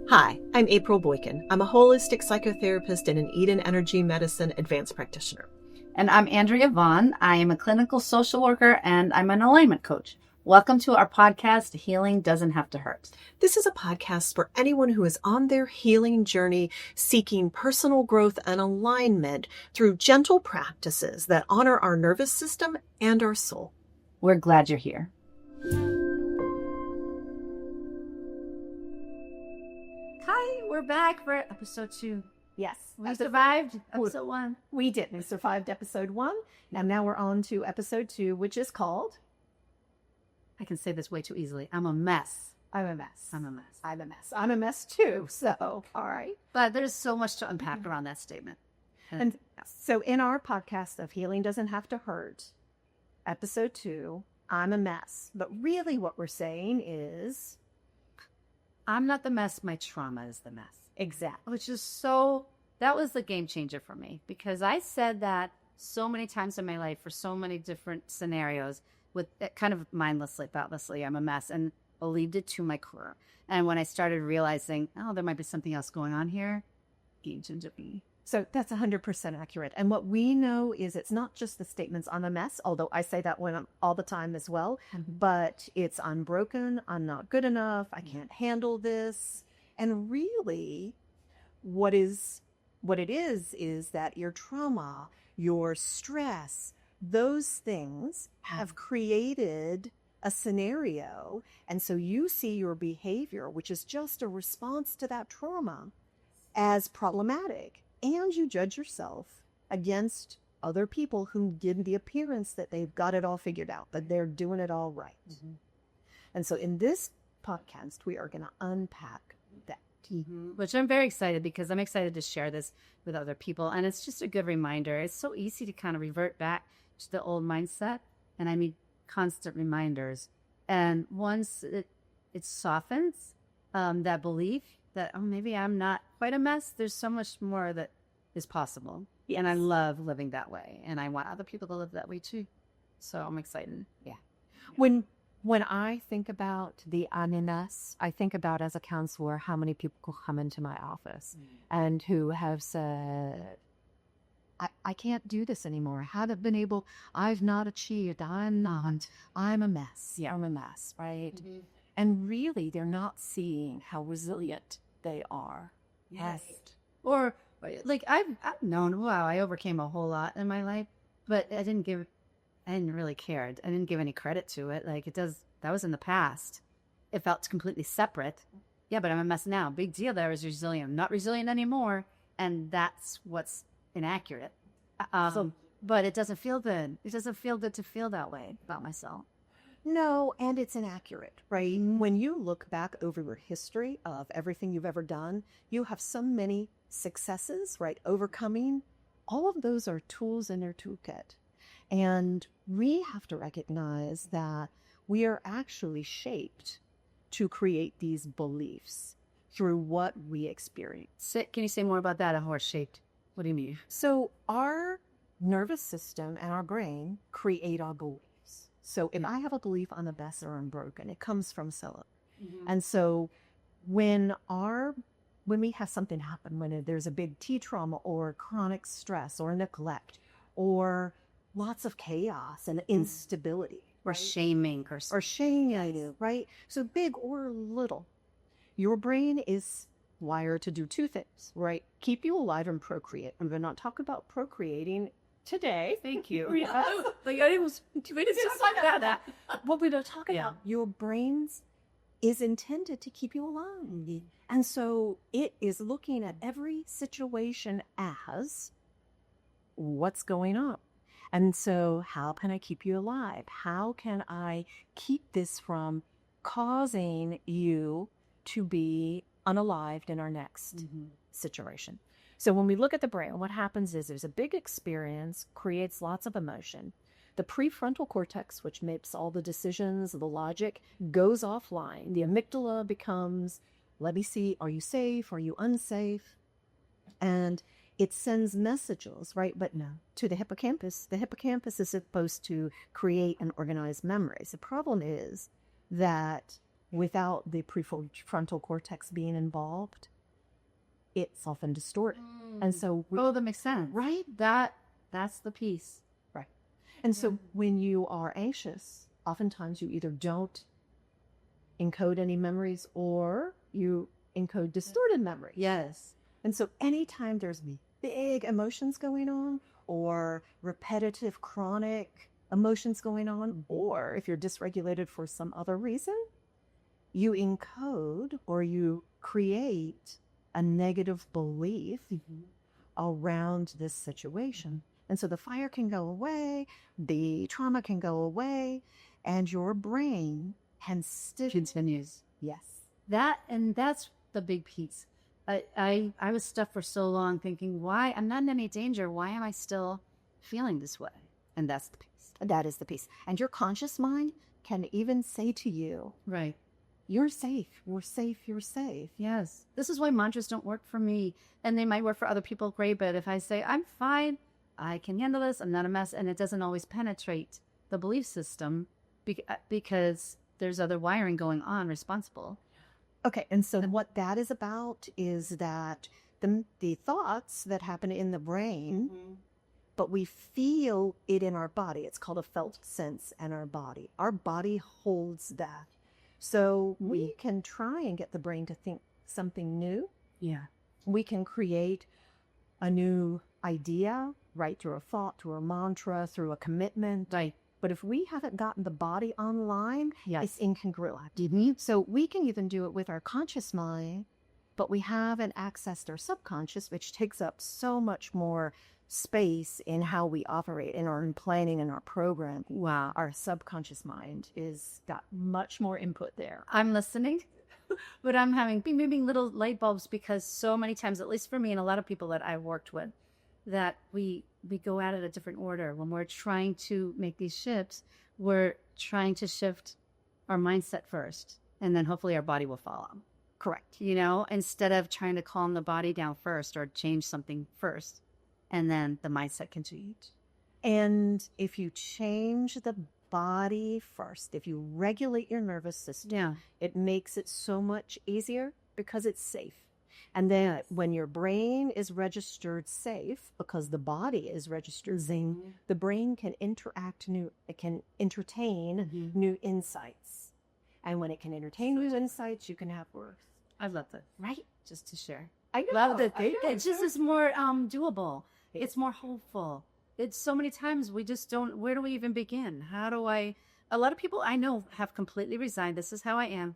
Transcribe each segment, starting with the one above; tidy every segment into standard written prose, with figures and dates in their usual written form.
Hi, I'm April Boykin. I'm a holistic psychotherapist and an Eden Energy Medicine advanced practitioner. And I'm Andrea Vaughn. I am a clinical social worker and I'm an alignment coach. Welcome to our podcast, Healing Doesn't Have to Hurt. This is a podcast for anyone who is on their healing journey, seeking personal growth and alignment through gentle practices that honor our nervous system and our soul. We're glad you're here. Hi, we're back for episode 2. Yes. We survived episode 1. We did. We survived episode 1. And now we're on to episode 2, which is called... I can say this way too easily. I'm a mess. I'm a mess. I'm a mess. I'm a mess. I'm a mess too. So, all right. But there's so much to unpack around that statement. And so in our podcast of Healing Doesn't Have to Hurt, episode 2, I'm a mess. But really what we're saying is... I'm not the mess. My trauma is the mess. Exactly. Which is that was the game changer for me, because I said that so many times in my life for so many different scenarios with kind of mindlessly, thoughtlessly, I'm a mess, and believed it to my core. And when I started realizing, there might be something else going on here, game changer for me. So that's 100% accurate. And what we know is it's not just the statements, I'm a mess, although I say that all the time as well, but it's I'm broken, I'm not good enough, I can't handle this. And really what it is that your trauma, your stress, those things have created a scenario. And so you see your behavior, which is just a response to that trauma, as problematic. And you judge yourself against other people who give the appearance that they've got it all figured out, that they're doing it all right. Mm-hmm. And so in this podcast, we are going to unpack that. Mm-hmm. Which I'm very excited, because I'm excited to share this with other people. And it's just a good reminder. It's so easy to kind of revert back to the old mindset. And I mean, constant reminders. And once it softens that belief that, maybe I'm not quite a mess, there's so much more that is possible. Yes. And I love living that way. And I want other people to live that way too. So I'm excited. Yeah. When I think about the ananas, I think about, as a counselor, how many people come into my office and who have said, I can't do this anymore. I haven't been able, I've not achieved, I'm a mess. Yeah, I'm a mess, right? Mm-hmm. And really, they're not seeing how resilient they are. Yes. Right. Or like I've known, I overcame a whole lot in my life, but I didn't really care. I didn't give any credit to it. Like that was in the past. It felt completely separate. Yeah, but I'm a mess now. Big deal that I was resilient. I'm not resilient anymore. And that's what's inaccurate. But it doesn't feel good. It doesn't feel good to feel that way about myself. No, and it's inaccurate, right? When you look back over your history of everything you've ever done, you have so many successes, right? Overcoming. All of those are tools in your toolkit. And we have to recognize that we are actually shaped to create these beliefs through what we experience. Can you say more about that? How we're shaped? What do you mean? So our nervous system and our brain create our beliefs. So if I have a belief I'm a mess or I'm broken, it comes from cellular. Mm-hmm. And so when we have something happen, when there's a big T trauma or chronic stress or neglect or lots of chaos and instability. Or right? Shaming. Or shaming, right? So big or little. Your brain is wired to do 2 things, right? Keep you alive and procreate. And we're not talking about procreating today. Thank you. Yeah. Like we didn't talk about that. What we're talking about, your brains is intended to keep you alive. Mm-hmm. And so it is looking at every situation as what's going on. And so how can I keep you alive? How can I keep this from causing you to be unalived in our next situation? So when we look at the brain, what happens is there's a big experience, creates lots of emotion. The prefrontal cortex, which makes all the decisions, the logic, goes offline. The amygdala becomes, let me see, are you safe? Are you unsafe? And it sends messages, right? But no, to the hippocampus. The hippocampus is supposed to create and organize memories. The problem is that without the prefrontal cortex being involved, it's often distorted. And so, that makes sense. right? That's the piece. Right. And so when you are anxious, oftentimes you either don't encode any memories or you encode distorted memories. Yes. And so anytime there's big emotions going on or repetitive chronic emotions going on, or if you're dysregulated for some other reason, you encode or you create a negative belief around this situation. And so the fire can go away, the trauma can go away, and your brain can still Continues. Yes. That's the big piece. I was stuck for so long thinking, why? I'm not in any danger. Why am I still feeling this way? And that's the piece. That is the piece. And your conscious mind can even say to you, Right. you're safe, you're safe, you're safe. Yes. This is why mantras don't work for me. And they might work for other people, great. But if I say, I'm fine, I can handle this, I'm not a mess, and it doesn't always penetrate the belief system because there's other wiring going on responsible. Okay, and so what that is about is that the thoughts that happen in the brain, but we feel it in our body. It's called a felt sense in our body. Our body holds that. So we can try and get the brain to think something new. Yeah. We can create a new idea, right, through a thought, through a mantra, through a commitment. Right. But if we haven't gotten the body online, Yes. it's incongruent. So we can even do it with our conscious mind, but we haven't accessed our subconscious, which takes up so much more space in how we operate in our planning and our program. Wow. Our subconscious mind is got much more input there. I'm listening, but I'm having moving little light bulbs because so many times, at least for me and a lot of people that I've worked with, that we go at it a different order. When we're trying to make these shifts, we're trying to shift our mindset first, and then hopefully our body will follow. Correct. You know, instead of trying to calm the body down first or change something first, and then the mindset can change. And if you change the body first, if you regulate your nervous system, it makes it so much easier because it's safe. And then when your brain is registered safe, because the body is registered safe, the brain can it can entertain new insights. And when it can entertain new insights, you can have worth. I love that. Right? Just to share. I know. Love that. I know. It just is more doable. It's more hopeful. It's so many times we just don't, where do we even begin? A lot of people I know have completely resigned. This is how I am.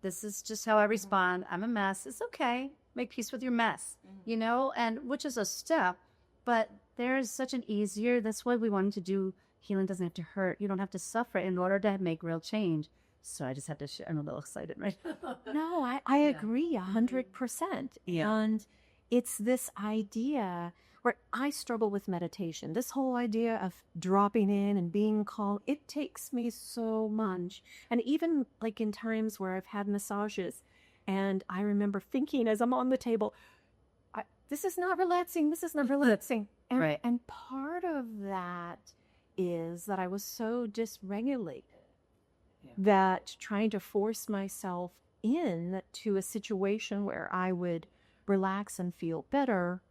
This is just how I respond. I'm a mess. It's okay. Make peace with your mess, you know, and which is a step, but there's such an easier, that's why we wanted to do healing doesn't have to hurt. You don't have to suffer in order to make real change. So I just have to share. I'm a little excited, right? No, I agree 100%. Yeah. And it's this idea where I struggle with meditation. This whole idea of dropping in and being calm, it takes me so much. And even like in times where I've had massages, and I remember thinking as I'm on the table, this is not relaxing. This is not relaxing. And, Right. And part of that is that I was so dysregulated that trying to force myself in to a situation where I would relax and feel better,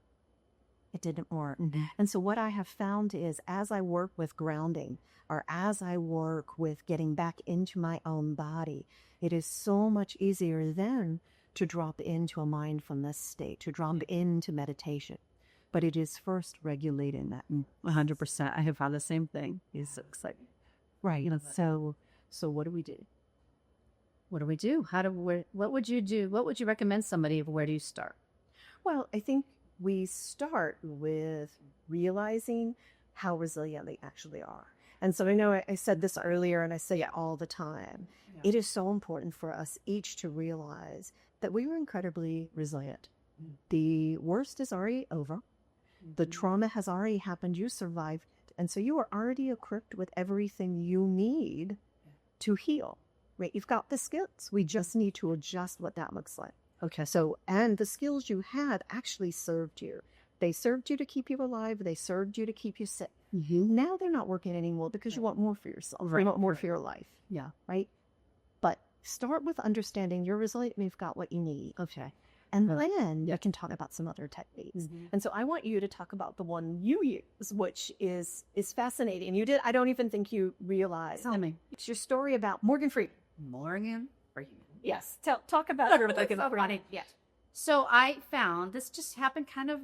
it didn't work. And so what I have found is as I work with grounding or as I work with getting back into my own body, it is so much easier then to drop into a mindfulness state, to drop into meditation. But it is first regulating that. 100%. I have found the same thing. It's so exciting. Right. So what do we do? What do we do? What would you do? What would you recommend somebody? Where do you start? Well, I think we start with realizing how resilient they actually are. And so I know I said this earlier and I say it all the time. Yeah. It is so important for us each to realize that we were incredibly resilient. The worst is already over. The trauma has already happened. You survived it. And so you are already equipped with everything you need to heal, right? You've got the skills. We just need to adjust what that looks like. Okay. So, and the skills you had actually served you. They served you to keep you alive. They served you to keep you sick. Now they're not working anymore because you want more for yourself. You want more for your life. Yeah. Right. But start with understanding you're resilient and you've got what you need. Okay. And then you can talk about some other techniques. Mm-hmm. And so I want you to talk about the one you use, which is fascinating. I don't even think you realize. Tell me. It's your story about Morgan Freeman. Morgan Freeman. Yes. Talk about Yes. So I found this just happened kind of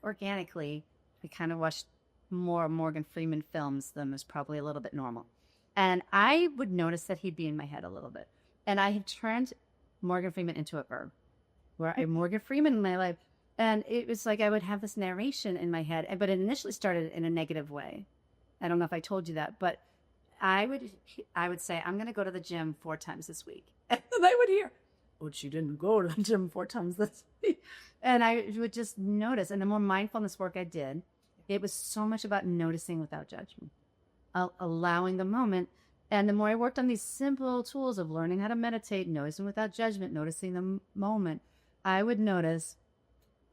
organically. I kind of watched more Morgan Freeman films than was probably a little bit normal. And I would notice that he'd be in my head a little bit. And I had turned Morgan Freeman into a verb, where I Morgan Freeman in my life. And it was like I would have this narration in my head, but it initially started in a negative way. I don't know if I told you that, but I would say, I'm going to go to the gym 4 times this week. And then I would hear, but she didn't go to the gym 4 times this week. And I would just notice. And the more mindfulness work I did, it was so much about noticing without judgment, allowing the moment. And the more I worked on these simple tools of learning how to meditate, noticing without judgment, noticing the moment, I would notice,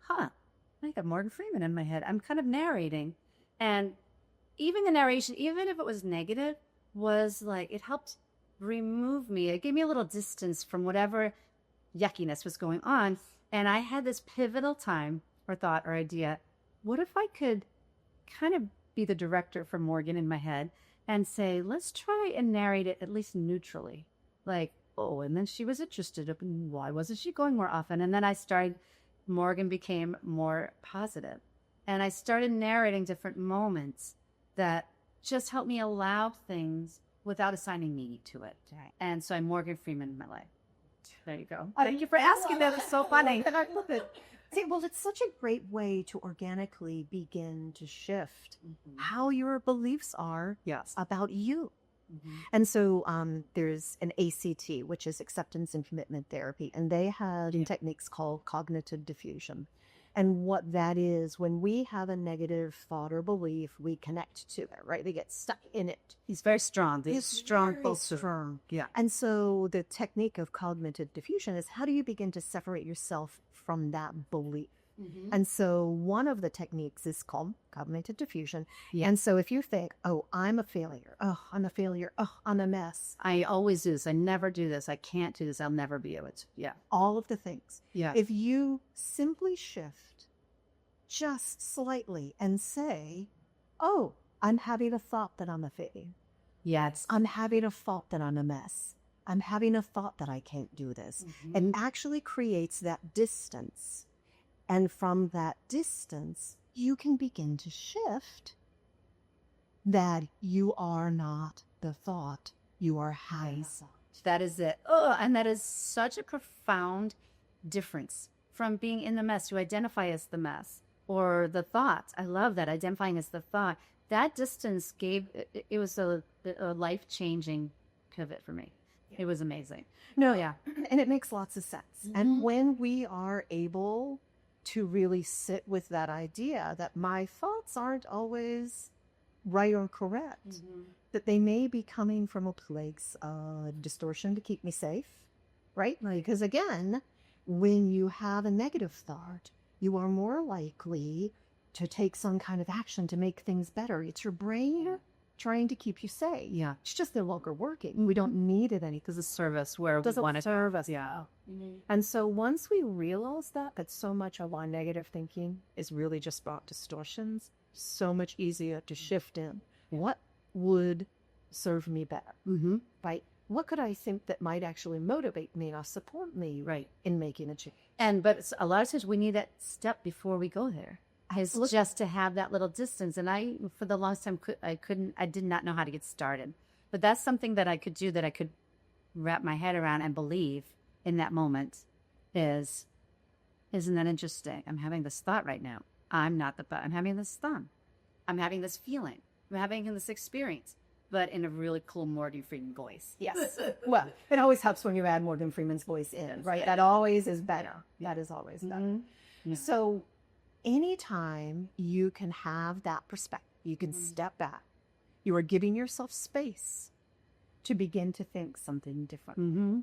I got Morgan Freeman in my head. I'm kind of narrating. And even the narration, even if it was negative, was like, it helped remove me. It gave me a little distance from whatever yuckiness was going on. And I had this pivotal time or thought or idea. What if I could kind of be the director for Morgan in my head and say, let's try and narrate it at least neutrally. Like, oh, and then she was interested. Why wasn't she going more often? And then Morgan became more positive. And I started narrating different moments that just helped me allow things without assigning meaning to it. Right. And so I'm Morgan Freeman in my life. There you go. Thank you for asking that. It's so funny. I love it. See, well, it's such a great way to organically begin to shift how your beliefs are about you. Mm-hmm. And so there's an ACT, which is acceptance and commitment therapy, and they have techniques called cognitive diffusion. And what that is, when we have a negative thought or belief, we connect to it, right? They get stuck in it. He's very strong. He's strong. very strong. Yeah. And so the technique of cognitive diffusion is, how do you begin to separate yourself from that belief? Mm-hmm. And so one of the techniques is called cognitive diffusion. Yeah. And so if you think, oh, I'm a failure. Oh, I'm a failure. Oh, I'm a mess. I always do this. I never do this. I can't do this. I'll never be able to. Yeah. All of the things. Yeah. If you simply shift just slightly and say, oh, I'm having a thought that I'm a failure. Yes. I'm having a thought that I'm a mess. I'm having a thought that I can't do this. Mm-hmm. And actually creates that distance. And from that distance, you can begin to shift that you are not the thought, you are having thought. That is it. Oh, and that is such a profound difference from being in the mess to identify as the mess or the thought. I love that, identifying as the thought. That distance it was a life-changing pivot for me. It was amazing. No, yeah. And it makes lots of sense. Mm-hmm. And when we are able to really sit with that idea that my thoughts aren't always right or correct, that they may be coming from a place of distortion to keep me safe, right? Because again, when you have a negative thought, you are more likely to take some kind of action to make things better. It's your brain trying to keep you safe. Yeah. It's just no longer working. We don't need it anymore. Because the service where It doesn't we want it. serve us. Yeah. Mm-hmm. And so once we realize that so much of our negative thinking is really just about distortions, so much easier to shift in. What would serve me better? Mm-hmm. Right? What could I think that might actually motivate me or support me in making a change? But a lot of times we need that step before we go there. Is just to have that little distance. And I, for the longest time, I did not know how to get started. But that's something that I could do, that I could wrap my head around and believe in that moment isn't that interesting? I'm having this thought right now. I'm not the thought. I'm having this thought. I'm having this feeling. I'm having this experience, but in a really cool Morgan Freeman voice. Yes. Well, it always helps when you add Morgan Freeman's voice in, right? That always is better. That is always better. Mm-hmm. Yeah. So anytime you can have that perspective, you can step back, you are giving yourself space to begin to think something different. Mm-hmm.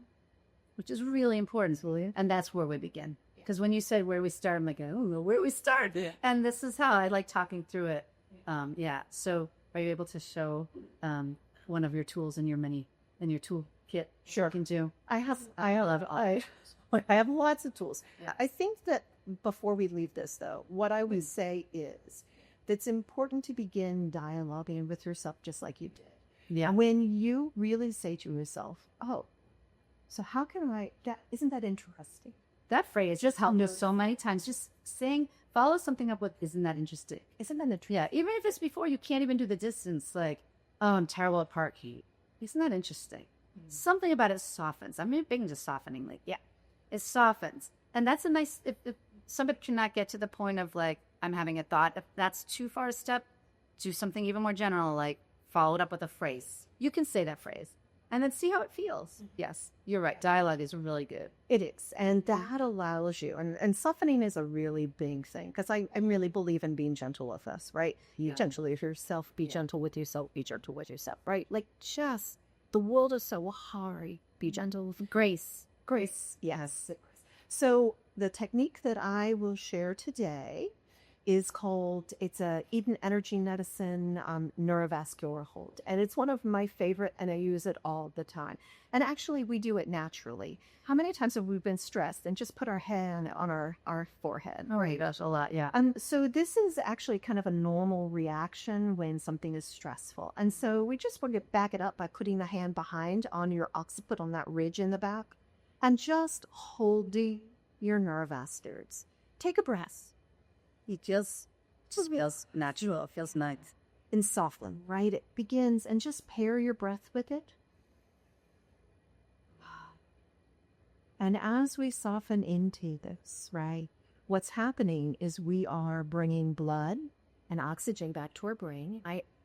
Which is really important, Julia. And that's where we begin. Because when you said where we start, I'm like, I don't know where we start. Yeah. And this is how I like talking through it. So are you able to show one of your tools in your tool kit Sure. can do. I have lots of tools. Yeah. I think that before we leave this, though, what I would say is that it's important to begin dialoguing with yourself just like you did. Yeah. When you really say to yourself, oh, so how can isn't that interesting? That phrase just helped us so many times. Just saying, follow something up with, isn't that interesting? Isn't that interesting? Yeah. Even if it's before you can't even do the distance, like, oh, I'm terrible at park heat. Isn't that interesting? Something about it softens. I'm big into softening. Like, yeah, it softens. And that's a nice, if somebody cannot get to the point of like, I'm having a thought, if that's too far a step, do something even more general, like follow it up with a phrase. You can say that phrase and then see how it feels. Yes, you're right. Dialogue is really good. It is. And that allows you, and softening is a really big thing because I really believe in being gentle with us, right? Yeah. Gentle with yourself, be gentle with yourself, be gentle with yourself, right? Like just, the world is so hard. Be gentle with Grace. Yes. So the technique that I will share today is called, it's a Eden Energy Medicine neurovascular hold. And it's one of my favorite, and I use it all the time. And actually, we do it naturally. How many times have we been stressed and just put our hand on our forehead? Oh, right. That's a lot, yeah. So this is actually kind of a normal reaction when something is stressful. And so we just want to back it up by putting the hand behind on your occiput, on that ridge in the back, and just holding your neurovasculars. Take a breath. It just feels natural. It feels nice. And soften, right? It begins, and just pair your breath with it. And as we soften into this, right, what's happening is we are bringing blood and oxygen back to our brain.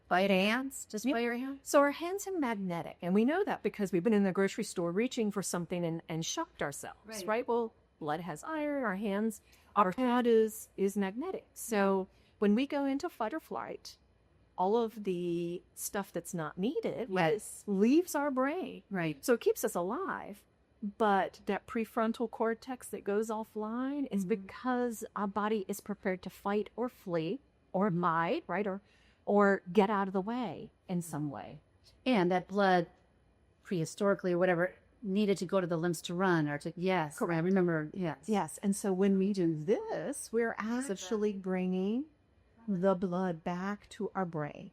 By your hands? Just by your hands? So our hands are magnetic. And we know that because we've been in the grocery store reaching for something and shocked ourselves, right? Well, blood has iron, our head is magnetic. So when we go into fight or flight, all of the stuff that's not needed leaves our brain. Right. So it keeps us alive. But that prefrontal cortex that goes offline is because our body is prepared to fight or flee or hide, right? Or get out of the way in some way. And that blood, prehistorically or whatever, needed to go to the limbs to run or to, yes. Correct. I remember, yes. Yes. And so when we do this, we're actually bringing the blood back to our brain.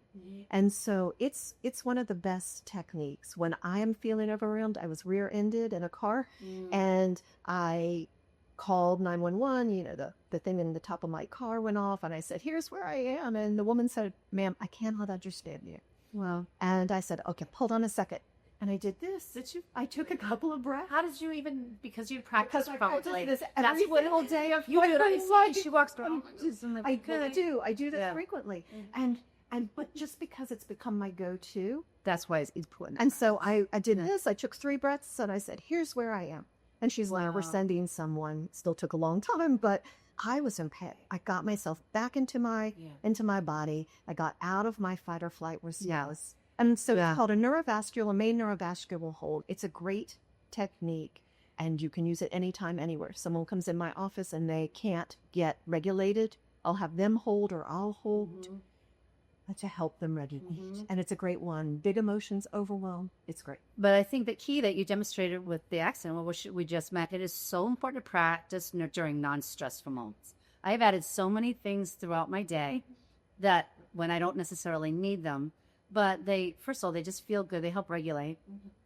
And so it's one of the best techniques. When I am feeling overwhelmed, I was rear-ended in a car and I called 911, the thing in the top of my car went off and I said, here's where I am. And the woman said, ma'am, I cannot understand you. Well, and I said, okay, hold on a second. And I did this. Did you? I took a couple of breaths. how did you even, because you practiced Because I practice this that's every what single day of you my do it. life. She walks around. I do. I do this Yeah. frequently. But just because it's become my go-to. That's why it's important. And so I did this. I took 3 breaths and I said, here's where I am. And she's like, we're sending someone. Still took a long time, but I was in pain. I got myself back into my body. I got out of my fight or flight response. And so it's called a main neurovascular hold. It's a great technique, and you can use it anytime, anywhere. Someone comes in my office and they can't get regulated. I'll have them hold or I'll hold to help them regulate. And it's a great one. Big emotions, overwhelm. It's great. But I think the key that you demonstrated with the accident, which we just met, it is so important to practice during non-stressful moments. I have added so many things throughout my day that when I don't necessarily need them, but first of all, they just feel good. They help regulate.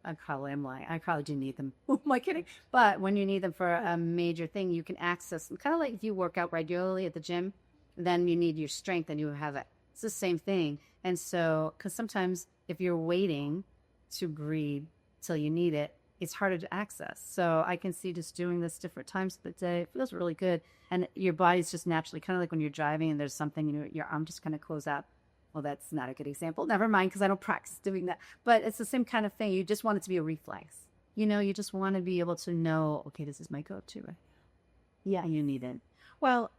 I probably am lying. I probably do need them. Who am I kidding? But when you need them for a major thing, you can access them. Kind of like if you work out regularly at the gym, then you need your strength and you have it. It's the same thing. And so, because sometimes if you're waiting to breathe till you need it, it's harder to access. So I can see just doing this different times of the day. It feels really good. And your body's just naturally, kind of like when you're driving and there's something, your arm just kind of close out. Well, that's not a good example. Never mind, because I don't practice doing that. But it's the same kind of thing. You just want it to be a reflex. You just want to be able to know, okay, this is my go-to. Right? Yeah. And you need it. Well,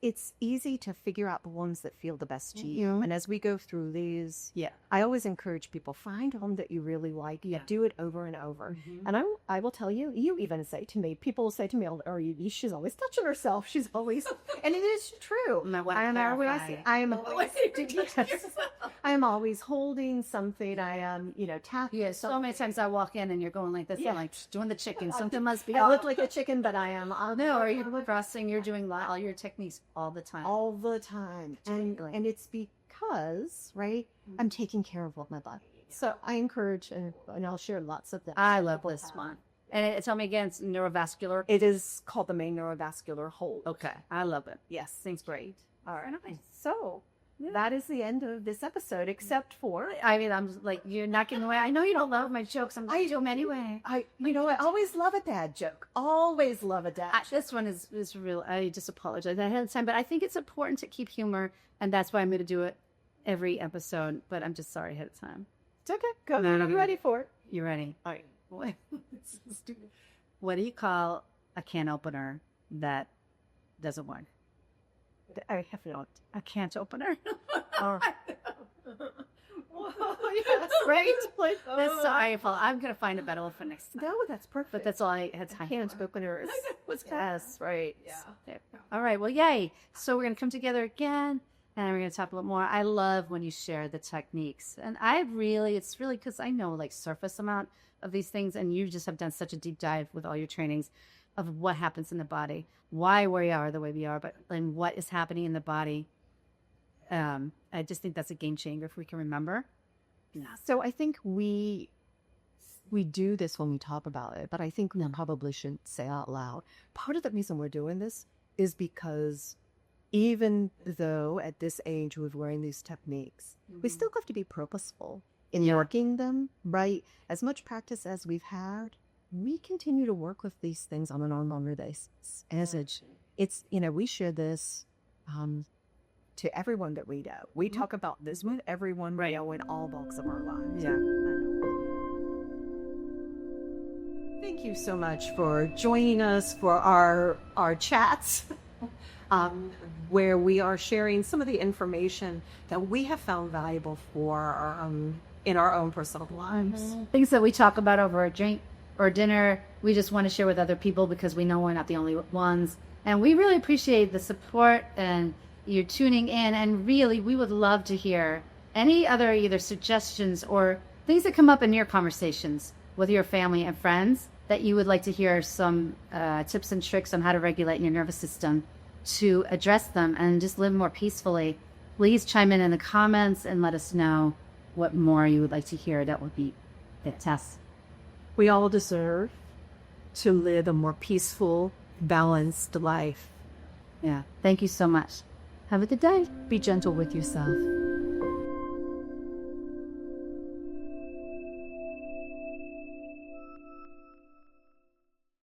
it's easy to figure out the ones that feel the best to you. And as we go through these, Yeah. I always encourage people, find one that you really like. Yeah. Do it over and over. And I will tell you, you even say to me, people say to me, "Oh, she's always touching herself. She's always," and it is true. I am always holding something. I am, tapping. Yeah, so many times I walk in and you're going like this. I'm like doing the chicken. Something must be I off. look like a chicken, but I am. No, or you're crossing. You're doing all your techniques all the time. All the time. And it's because, right, I'm taking care of what my body needs. So I encourage, and I'll share lots of them. I love this one. And tell me again, it's neurovascular. It is called the main neurovascular hold. Okay, I love it. Yes. Seems great. All right. So that is the end of this episode, except for, I mean, I'm like, you're not getting away. I know you don't love my jokes. I do them anyway. I always love a dad joke. Always love a dad joke. This one is real. I just apologize ahead of time, but I think it's important to keep humor, and that's why I'm going to do it every episode. But I'm just sorry ahead of time. It's okay. Go. No, I'm ready for it. You ready? All right. What do you call a can opener that doesn't work? I have not. A can't opener. Yes, right? That's sorry, Paul. I'm going to find a better one for next time. No, that's perfect. But that's all I had time Can't for. openers. Yes, right. Yeah. All right. Well, yay. So we're going to come together again, and we're going to talk a little more. I love when you share the techniques. And it's really because I know like surface amount of these things, and you just have done such a deep dive with all your trainings of what happens in the body, why we are the way we are, and what is happening in the body. I just think that's a game changer if we can remember. So I think we do this when we talk about it, but I think we probably shouldn't say out loud. Part of the reason we're doing this is because even though at this age we're wearing these techniques, we still have to be purposeful in working them, right? As much practice as we've had, we continue to work with these things on an ongoing basis. It's we share this to everyone that we know. We talk about this with everyone we know in all walks of our lives. Yeah. Thank you so much for joining us for our chats, where we are sharing some of the information that we have found valuable for in our own personal lives. Things that we talk about over a drink or dinner, we just want to share with other people because we know we're not the only ones. And we really appreciate the support and you're tuning in. And really, we would love to hear any other either suggestions or things that come up in your conversations with your family and friends that you would like to hear some tips and tricks on how to regulate your nervous system to address them and just live more peacefully. Please chime in the comments and let us know what more you would like to hear. That would be fantastic. We all deserve to live a more peaceful, balanced life. Yeah. Thank you so much. Have a good day. Be gentle with yourself.